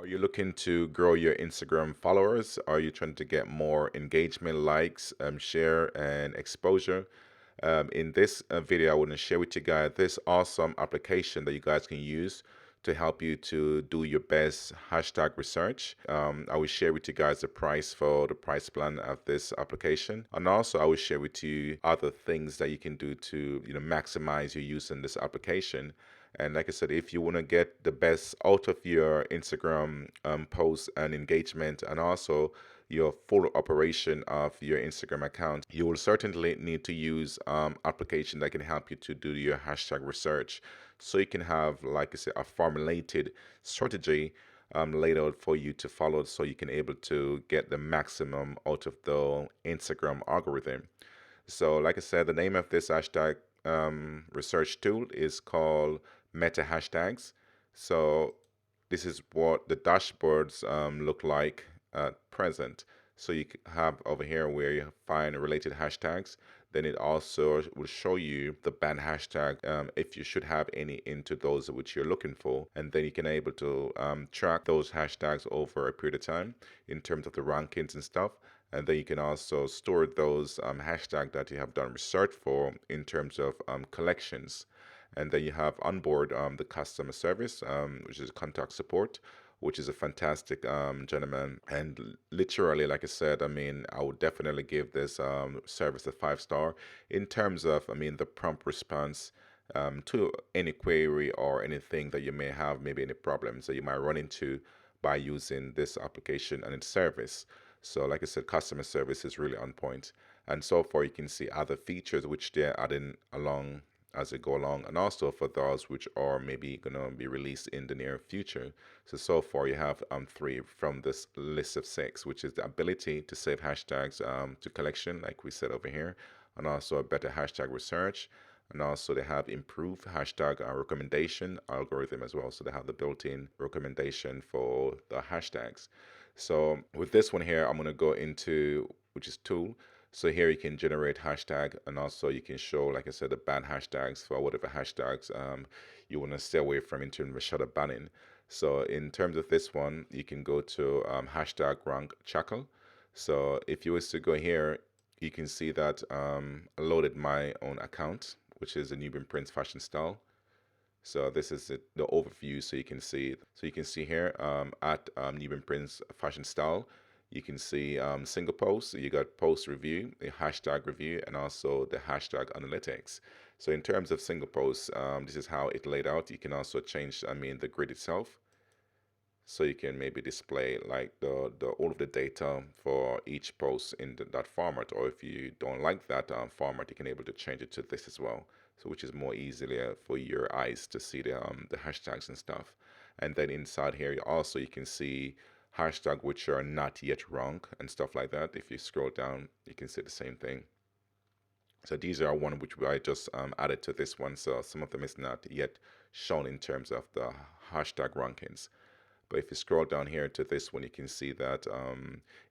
Are you looking to grow your Instagram followers? Are you trying to get more engagement, likes, share, and exposure? In this video, I want to share with you guys this awesome application that you guys can use to help you to do your best hashtag research. I will share with you guys the price for the price plan of this application, and also I will share with you other things that you can do to maximize your use in this application. And like I said, if you want to get the best out of your Instagram posts and engagement, and also your full operation of your Instagram account, you will certainly need to use application that can help you to do your hashtag research. So you can have, like I said, a formulated strategy laid out for you to follow, so you can able to get the maximum out of the Instagram algorithm. So, like I said, the name of this hashtag research tool is called Metahashtags. So, this is what the dashboards look like at present. So, you have over here where you find related hashtags. Then it also will show you the banned hashtag if you should have any into those which you're looking for. And then you can able to track those hashtags over a period of time in terms of the rankings and stuff. And then you can also store those hashtags that you have done research for in terms of collections. And then you have on board the customer service, which is contact support, which is a fantastic gentleman. And literally, like I said, I mean, I would definitely give this service a 5 star in terms of, I mean, the prompt response to any query or anything that you may have, maybe any problems that you might run into by using this application and its service. So, like I said, customer service is really on point. And so far, you can see other features which they're adding along as they go along, and also for those which are maybe going to be released in the near future. So far, you have three from this list of six, which is the ability to save hashtags to collection, like we said over here, and also a better hashtag research. And also they have improved hashtag recommendation algorithm as well. So they have the built-in recommendation for the hashtags. So with this one here, I'm going to go into, which is tool. So here you can generate hashtag, and also you can show, like I said, the ban hashtags for whatever hashtags you want to stay away from in terms of shadow banning. So in terms of this one, you can go to hashtag rank chuckle. So if you was to go here, you can see that I loaded my own account, which is the Nubian Prince fashion style. So this is the overview, so you can see. So you can see here at Nubian Prince fashion style. You can see single post. You got post review, the hashtag review, and also the hashtag analytics. So in terms of single posts, this is how it laid out. You can also change, I mean, the grid itself. So you can maybe display like the all of the data for each post in that format, or if you don't like that format, you can able to change it to this as well. So which is more easily for your eyes to see the hashtags and stuff. And then inside here, you can see hashtag which are not yet wrong and stuff like that. If you scroll down, you can see the same thing. So these are one which I just added to this one. So some of them is not yet shown in terms of the hashtag rankings. But if you scroll down here to this one, you can see that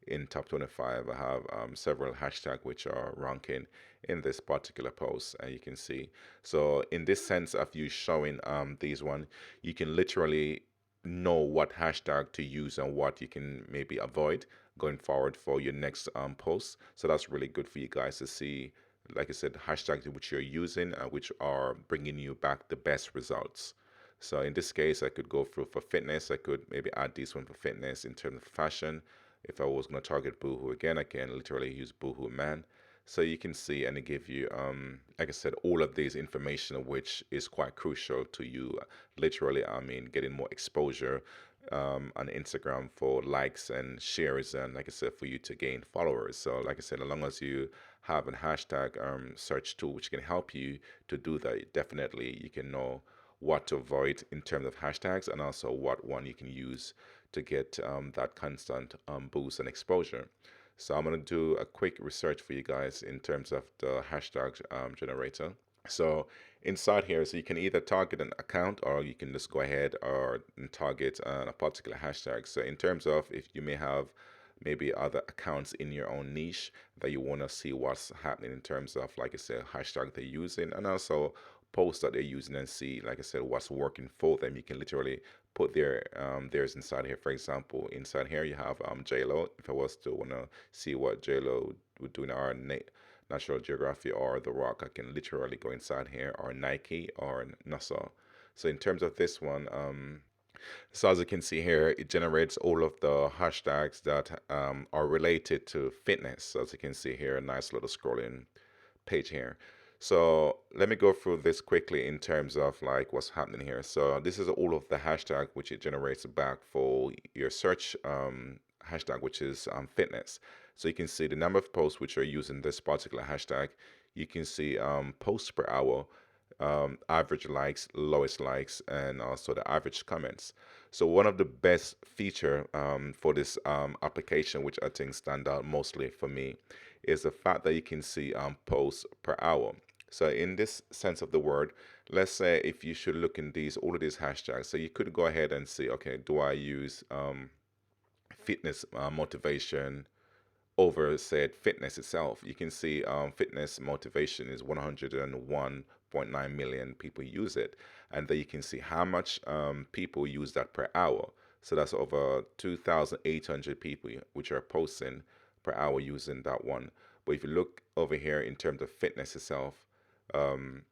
in top 25, I have several hashtags which are ranking in this particular post, and you can see. So in this sense of you showing these one, you can literally know what hashtag to use and what you can maybe avoid going forward for your next post. So that's really good for you guys to see, like I said, hashtags which you're using, which are bringing you back the best results. So in this case, I could go through for fitness. I could maybe add this one for fitness in terms of fashion. If I was going to target Boohoo again, I can literally use Boohoo Man. So you can see, and it give you, like I said, all of these information, which is quite crucial to you. Literally, I mean, getting more exposure on Instagram for likes and shares, and like I said, for you to gain followers. So like I said, as long as you have a hashtag search tool which can help you to do that, definitely you can know what to avoid in terms of hashtags, and also what one you can use to get that constant boost and exposure. So I'm going to do a quick research for you guys in terms of the hashtag generator. So inside here, so you can either target an account, or you can just go ahead or target a particular hashtag. So in terms of, if you may have maybe other accounts in your own niche that you want to see what's happening in terms of, like I said, hashtag they're using, and also posts that they're using and see, like I said, what's working for them. You can literally put theirs inside here. For example, inside here you have JLo. If I was to want to see what JLo would do in our National Geography or The Rock, I can literally go inside here, or Nike or NASA. So in terms of this one, so as you can see here, it generates all of the hashtags that are related to fitness. So as you can see here, a nice little scrolling page here. So let me go through this quickly in terms of like what's happening here. So this is all of the hashtag which it generates back for your search hashtag, which is fitness. So you can see the number of posts which are using this particular hashtag. You can see posts per hour, average likes, lowest likes, and also the average comments. So one of the best feature for this application, which I think stand out mostly for me, is the fact that you can see posts per hour. So in this sense of the word, let's say if you should look in all of these hashtags, so you could go ahead and see, okay, do I use fitness motivation over said fitness itself? You can see fitness motivation is 101.9 million people use it, and then you can see how much people use that per hour. So that's over 2,800 people which are posting per hour using that one. But if you look over here in terms of fitness itself, um,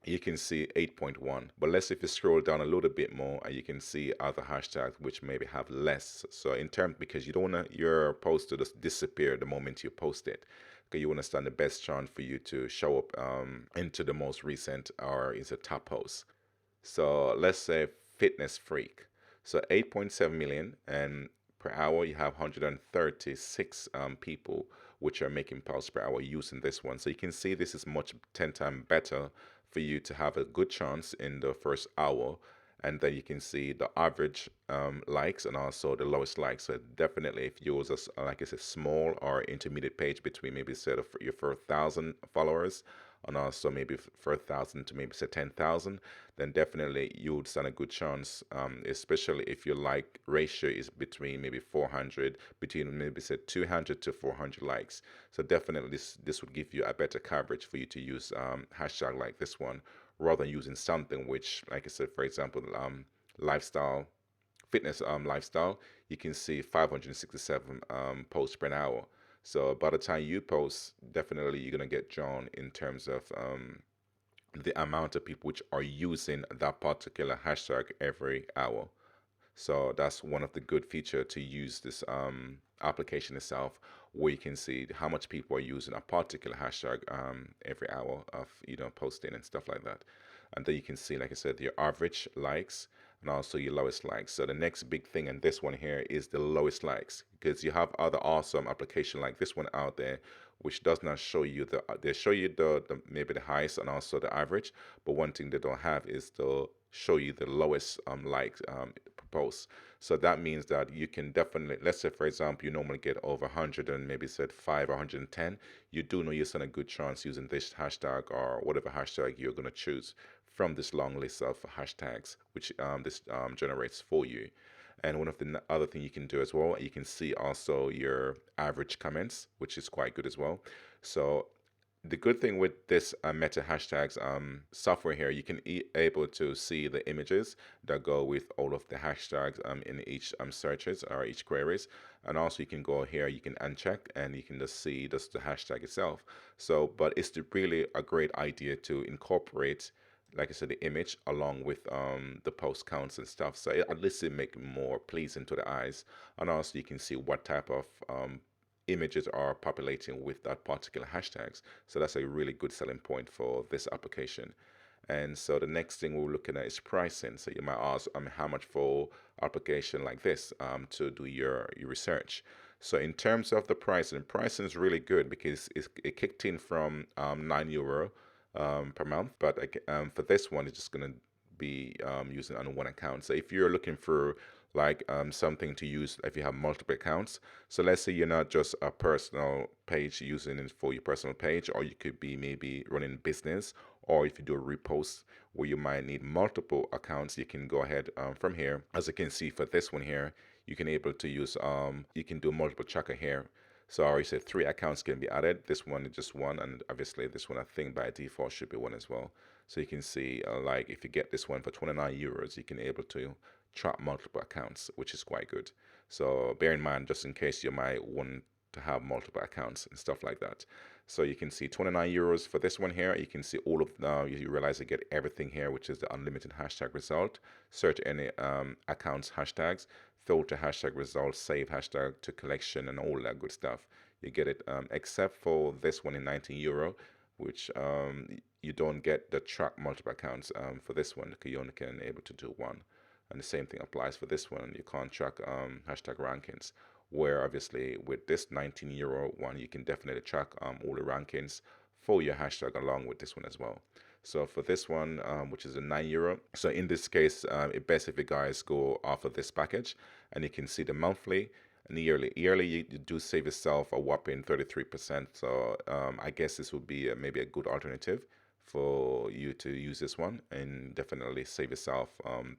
you can see 8.1. But let's if you scroll down a little bit more, and you can see other hashtags which maybe have less. So in terms, because you don't want your post to just disappear the moment you post it, because you want to stand the best chance for you to show up into the most recent or is a top post. So let's say fitness freak. So 8.7 million, and per hour you have 136 people which are making posts per hour using this one. So you can see this is much 10 times better for you to have a good chance in the first hour. And then you can see the average likes and also the lowest likes. So definitely, if you use like I said, small or intermediate page between maybe say your first 1,000 followers, and also maybe for 1,000 to maybe say 10,000, then definitely you would stand a good chance, especially if your like ratio is between maybe 400, between maybe say 200 to 400 likes. So definitely this would give you a better coverage for you to use hashtag like this one, rather than using something which, like I said, for example, lifestyle, fitness lifestyle, you can see 567 posts per hour. So by the time you post, definitely you're gonna get drawn in terms of the amount of people which are using that particular hashtag every hour. So that's one of the good feature to use this application itself, where you can see how much people are using a particular hashtag every hour of posting and stuff like that. And then you can see, like I said, your average likes and also your lowest likes. So the next big thing in this one here is the lowest likes, because you have other awesome application like this one out there which does not show you they show you the maybe the highest and also the average, but one thing they don't have is to show you the lowest likes posts. So that means that you can definitely, let's say for example, you normally get over 100 and maybe said 5 or 110, you do know you're stand a good chance using this hashtag or whatever hashtag you're going to choose from this long list of hashtags which this generates for you. And one of the other thing you can do as well, you can see also your average comments, which is quite good as well. So the good thing with this meta hashtags software here, you can able to see the images that go with all of the hashtags in each searches or each queries. And also you can go here, you can uncheck, and you can just see just the hashtag itself. So but it's really a great idea to incorporate, like I said, the image along with the post counts and stuff. So at least it make it more pleasing to the eyes. And also you can see what type of images are populating with that particular hashtags. So that's a really good selling point for this application. And so the next thing we're looking at is pricing. So you might ask, how much for application like this to do your research. So in terms of the pricing is really good because it kicked in from €9 per month. But for this one, it's just going to be using on one account. So if you're looking for like something to use if you have multiple accounts, so let's say you're not just a personal page using it for your personal page, or you could be maybe running business, or if you do a repost where you might need multiple accounts, you can go ahead from here. As you can see for this one here, you can able to use you can do multiple tracker here. So I already said 3 accounts can be added. This one is just one, and obviously this one I think by default should be one as well. So you can see, like if you get this one for 29 euros, you can able to track multiple accounts, which is quite good. So bear in mind, just in case you might want to have multiple accounts and stuff like that. So you can see 29 euros for this one here. You can see all of now. You realize you get everything here, which is the unlimited hashtag result. Search any accounts hashtags, filter hashtag results, save hashtag to collection, and all that good stuff. You get it, except for this one in 19 euro, which you don't get the track multiple accounts for this one. You only can able to do one. And the same thing applies for this one. You can't track hashtag rankings. Where obviously with this 19 euro one, you can definitely track all the rankings for your hashtag along with this one as well. So for this one, which is a 9 euro, so in this case, it's best if you guys go off of this package, and you can see the monthly and the yearly. Yearly, you do save yourself a whopping 33%. So I guess this would be maybe a good alternative for you to use this one and definitely save yourself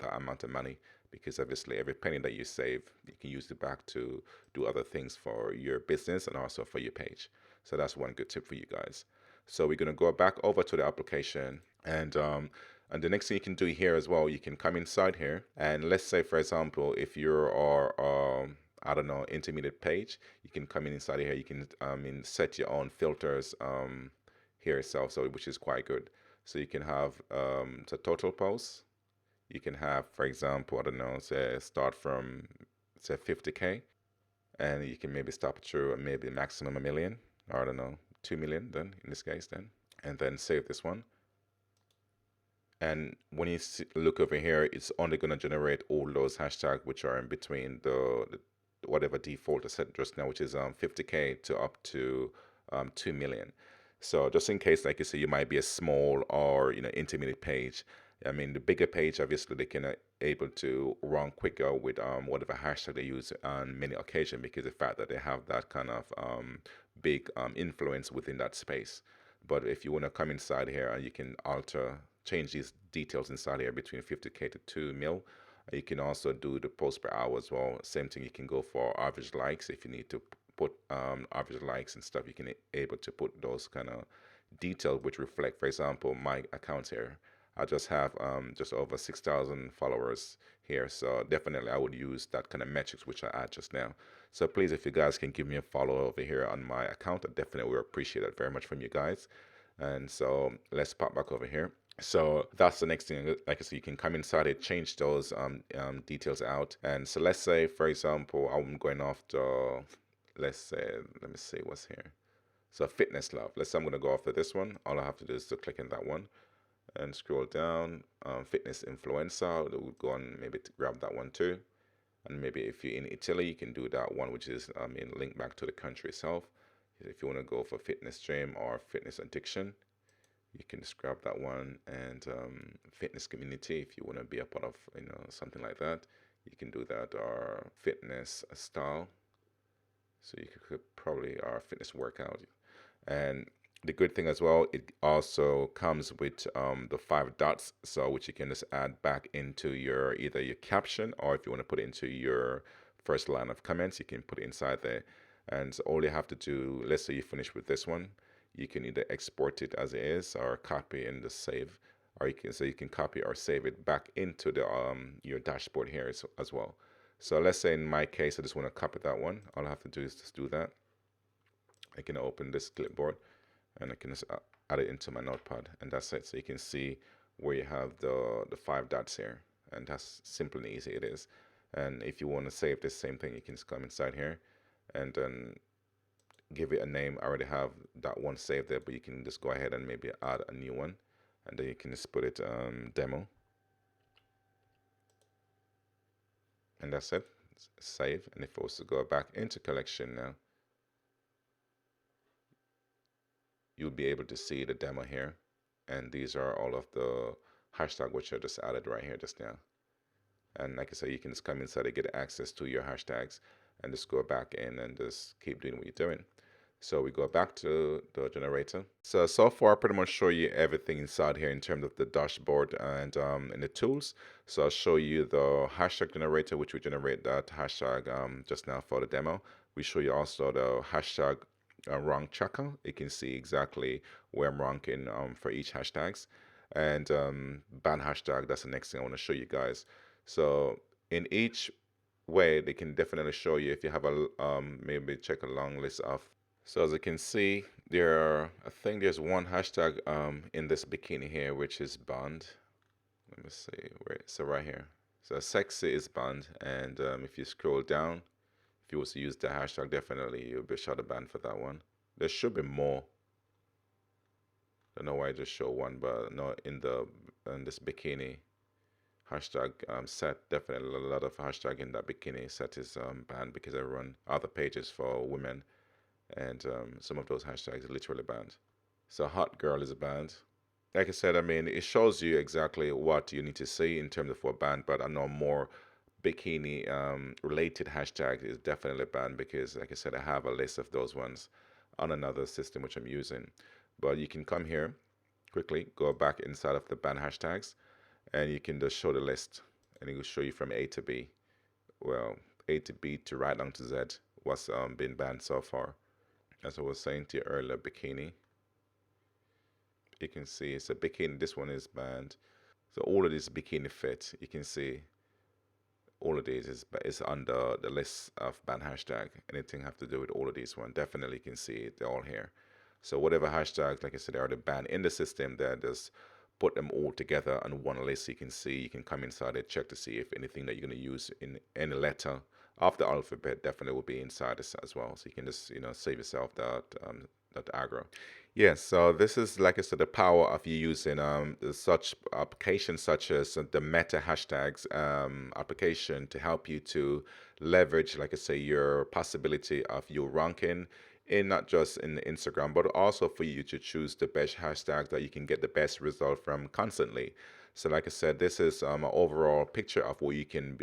that amount of money, because obviously every penny that you save, you can use it back to do other things for your business and also for your page. So that's one good tip for you guys. So we're going to go back over to the application, and the next thing you can do here as well, you can come inside here, and let's say for example, if you are I don't know, intermediate page, you can come in inside here. You can set your own filters here itself, so which is quite good. So you can have the total posts. You can have, for example, I don't know, say start from say 50K, and you can maybe stop through maybe maximum a million, or I don't know, 2 million then in this case then, and then save this one. And when you look over here, it's only going to generate all those hashtags which are in between the whatever default I set just now, which is 50K to up to 2 million. So just in case, like you say, you might be a small or intermediate page. I mean, the bigger page, obviously, they can able to run quicker with whatever hashtag they use on many occasions, because the fact that they have that kind of big influence within that space. But if you want to come inside here and you can change these details inside here between 50K to 2 mil. You can also do the post per hour as well. Same thing, you can go for average likes if you need to put average likes and stuff. You can able to put those kind of details which reflect, for example, my accounts here. I just have just over 6,000 followers here, so definitely I would use that kind of metrics which I add just now. So please, if you guys can give me a follow over here on my account, I definitely will appreciate it very much from you guys. And so let's pop back over here. So that's the next thing. Like I said, you can come inside it, change those details out. And so let's say, for example, I'm going off the, let's say, let me see what's here. So fitness love. Let's say I'm going to go after this one. All I have to do is to click in that one and scroll down. Fitness influencer. We'll go on maybe to grab that one too. And maybe if you're in Italy, you can do that one, which is link back to the country itself. If you want to go for fitness stream or fitness addiction, you can just grab that one. And fitness community, if you want to be a part of something like that, you can do that. Or fitness style, so you could probably our fitness workout. And the good thing as well, it also comes with the 5 dots, so which you can just add back into your either your caption, or if you want to put it into your first line of comments, you can put it inside there. And so all you have to do, let's say you finish with this one, you can either export it as it is or copy and just save, or you can copy or save it back into the your dashboard here as well. So let's say in my case, I just want to copy that one. All I have to do is just do that. I can open this clipboard and I can just add it into my notepad, and that's it. So you can see where you have the 5 dots here, and that's simple and easy it is. And if you want to save this same thing, you can just come inside here and then give it a name. I already have that one saved there, but you can just go ahead and maybe add a new one, and then you can just put it demo, and that's it. Save. And if I was to go back into collection now, you'll be able to see the demo here, and these are all of the hashtag which I just added right here just now. And like I said, you can just come inside and get access to your hashtags and just go back in and just keep doing what you're doing. So we go back to the generator. So far I pretty much show you everything inside here in terms of the dashboard and the tools. So I'll show you the hashtag generator, which we generate that hashtag just now for the demo. We show you also the hashtag rank tracker. You can see exactly where I'm ranking for each hashtags. and ban hashtag. That's the next thing I want to show you guys. So in each way, they can definitely show you if you have a maybe check a long list of. So as you can see, I think there's one hashtag in this bikini here which is banned. Let me see where. So right here. So sexy is banned, and if you scroll down, if you was to use the hashtag, definitely you'll be shadow banned for that one. There should be more. Don't know why I just show one, but no, in this bikini hashtag set, definitely a lot of hashtag in that bikini set is banned because I run other pages for women, and some of those hashtags are literally banned. So hot girl is banned. Like I said, I mean, it shows you exactly what you need to see in terms of what banned, but I know more bikini related hashtag is definitely banned because, like I said, I have a list of those ones on another system which I'm using. But you can come here quickly, go back inside of the ban hashtags, and you can just show the list, and it will show you from A to B. Well, A to B to right down to Z what's been banned so far. As I was saying to you earlier, bikini. You can see it's a bikini. This one is banned. So all of this bikini fit, you can see all of these is under the list of ban hashtag. Anything have to do with all of these one, definitely you can see it, they're all here. So whatever hashtags, like I said, they are the banned in the system, then just put them all together on one list. You can see, you can come inside and check to see if anything that you're going to use in any letter of the alphabet definitely will be inside this as well. So you can just, save yourself that aggro. Yes, so this is, like I said, the power of you using such applications such as the Meta Hashtags application to help you to leverage, like I say, your possibility of your ranking in not just in Instagram, but also for you to choose the best hashtags that you can get the best result from constantly. So, like I said, this is an overall picture of what you can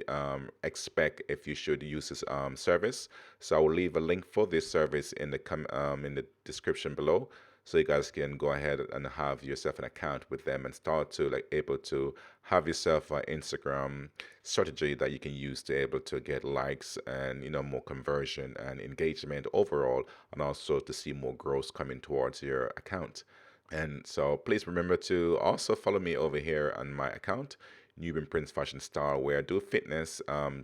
expect if you should use this service. So, I will leave a link for this service in the description below, so you guys can go ahead and have yourself an account with them and start to like able to have yourself an Instagram strategy that you can use to able to get likes and more conversion and engagement overall, and also to see more growth coming towards your account. And so please remember to also follow me over here on my account, Nubian Prince Fashion Star, where I do fitness,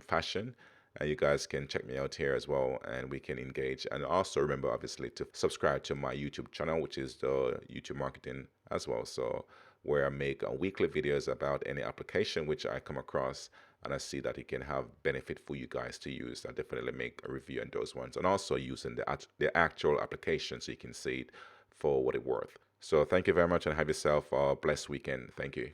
fashion. And you guys can check me out here as well, and we can engage. And also remember, obviously, to subscribe to my YouTube channel, which is the YouTube Marketing as well. So where I make weekly videos about any application which I come across, and I see that it can have benefit for you guys to use. I definitely make a review on those ones, and also using the actual application so you can see it for what it's worth. So thank you very much, and have yourself a blessed weekend. Thank you.